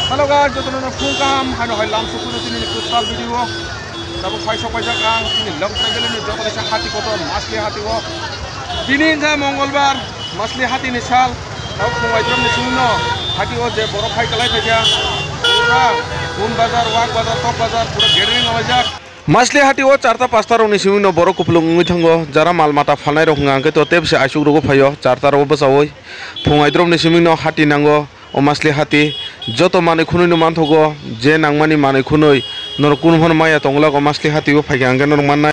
Halo guys, joto na fungkam hano hay lam suku na tini kusal video. Tabu fai sok pajak ang tini long travel ni joto na hati koto masli hati wo. Tini inja Mongolbar masli hati ni sal. Tabu fungai drum ni suno hati wo je borok fai kalai saja. Pura un bazar, wak bazar, top bazar, pura gathering awajak. Masli hati wo charta pasta rong ni simi no borok kupulung ngi thango jara mal mata phalnai rok ngangke to tebse asuk rogo phayo charta ro basawoi fungai drum ni simi no hati nango o masli hati joto mane khunui no manthogo je nangmani mane khunui nor kunhon maya tongla ko masli hati o phaigange nor manna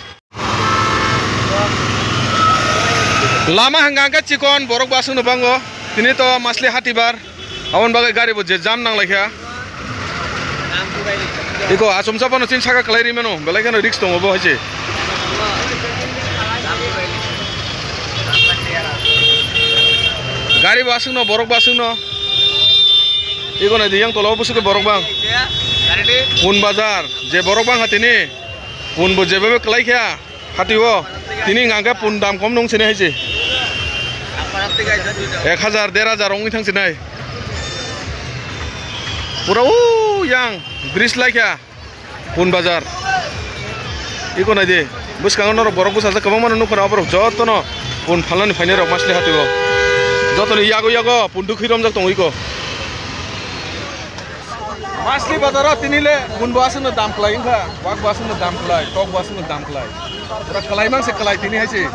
lama hanganga chikon borok basu no bango tini to masli hati bar awon bagai gari bo je jam nang laikha iko asum sapano chin saka kalai rimeno belai risk tongo bo hoje gari basu no borok basu no iko na diyang tolo busu ke borok bang pun bazar je borok bang hatini pun bo je bebe kalai kya hati wo tini ngangka pun dam kom nong sene haje 1000 1500 ong thang sinai pura yang bridge lai kya pun bazar iko na de bus kangon no borok bus asa kamang mano no khara borok joto no pun phalani phaine rok masli hati wo joto ni yago pun du khirom jak tong iko Masli bazar tini le pun basu no dam klai inga wak basu no dam klai tok basu no dam klai pura kalai mang se kalai tini haise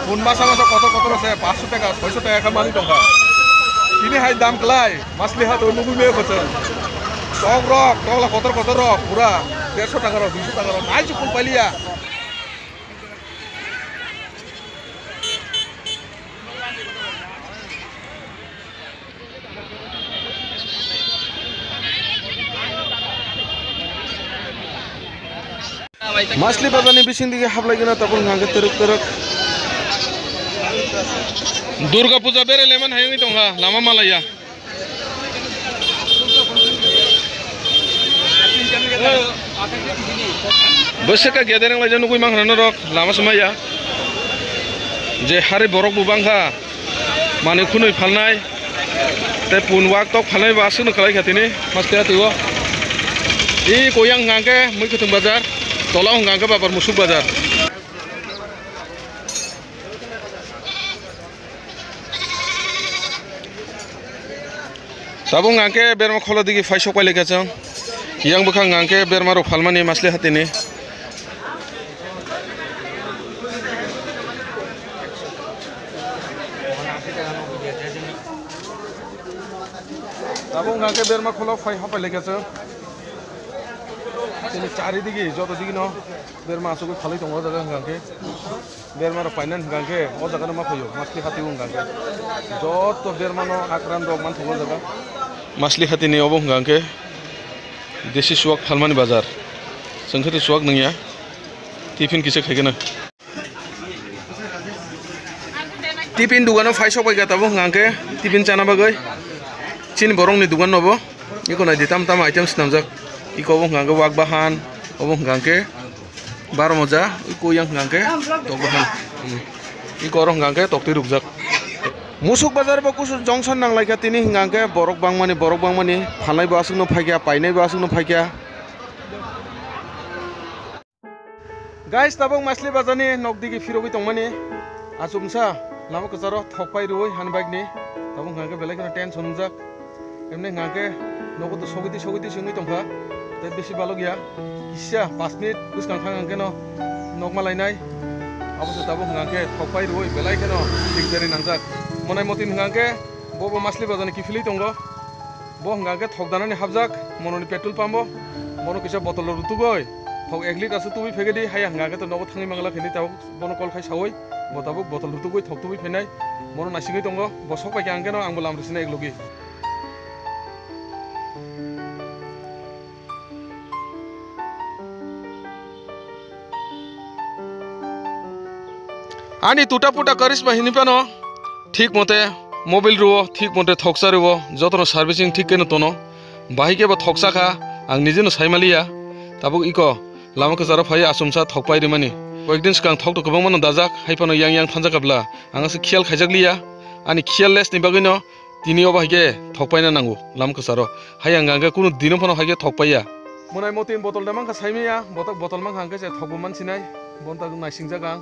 pun basa ma to koto se 500 taka 600 taka kamani tongka tini hai dam klai masli hat o nubu me khocha tok rok tokla kotor rok pura 150 taka rok 200 taka rok nai chukul palia Masli bazar ni bising dige hablai gina tapun ngangge teruk Durga Puja bere leman hayungi tongha lama malaya Beseka gathering lajan nukui mang rano rok lama semaya je hari borok bubangha mane khunui phalnai te pun wak tok phalnai basu no kalai khatini masli atuo I koyang ngangge mui kutung bazar tola ngangge babar musuk bazar Sabung ngangke berma khola digi faisok pai leka chang yang bukhang ngangke berma ro phalmani masli hatini Sabung ngangke berma khola fai hapai leka chang tini chari digi joto digi no berma asuk khalai tongo jaga ngangke berma ro painan ngangke o jaga no ma phayo masli hati ngangke joto berma no akran dog man tongo jaga Masli hati ni obong ngangke desi suak phalmani bazar sangkhati suak nangya tiffin kise khaigena tiffin dugano faisok bai gata bo ngangke tiffin chana bagai chin borong ni dugan nobo iko na ditam tam items namjak iko obong ngangke wak bahan obong ngangke bar moja iko yang ngangke tok bahan iko orong ngangke tok ti rukjak Musuk bazar ba kusu junction nang laika tini hingangke borok bangmani phalnai ba asuk no phaikya painai ba asuk no phaikya Guys tabong masli bazani nokdigi firobi tongmani asumsa lama kacharo thokpai roi hanbag ni tabong ngangke belai kana tension unjak emne ngangke nogoto sogiti singui tongkha te beshi balogya kisya 5 minute buskang ngangke no nokma lainai abose tabong ngangke thokpai roi belai kana dikdari nangjak Monai motin ngangke bobo masli bazani kifili tongo bo ngangke thokdanani habjak mononi petrol pambo mono kisa botol rutugoi thok 1 liter asu tubi phegedi haya ngangke to nogo thangi mangla khini taw bono kol khai sawoi botabuk botol rutugoi thok tubi phenai mono nasingi tongo bosok pai ngangke no angbo lamrisina eglogi Ani tuta puta karis ba hinipano ঠিক মতে mobile রুও ঠিক মতে থকসা রুও যতন servicing ঠিক কেন তোনো বাহিকে বা থকসা খা আং নিজেনো সাইমালিয়া তাবুক ইকো লামাকে যারা ফাই আসুমসা থকপাই রিমানি কয়েকদিন সিগাং থক তো গোबां मानो दाजाक हाइपानो yang थांजाकाब्ला आंसो खियाल खायजाकलिया आंनि खियाललेस नि बागैनो tini oba haike thokpai na nango lam kasaro hayang gangga kuno dino phono haike thokpai ya monai motin botol damang ka saimi ya botol mang hangke je thokbu man sinai bonta nai singjagang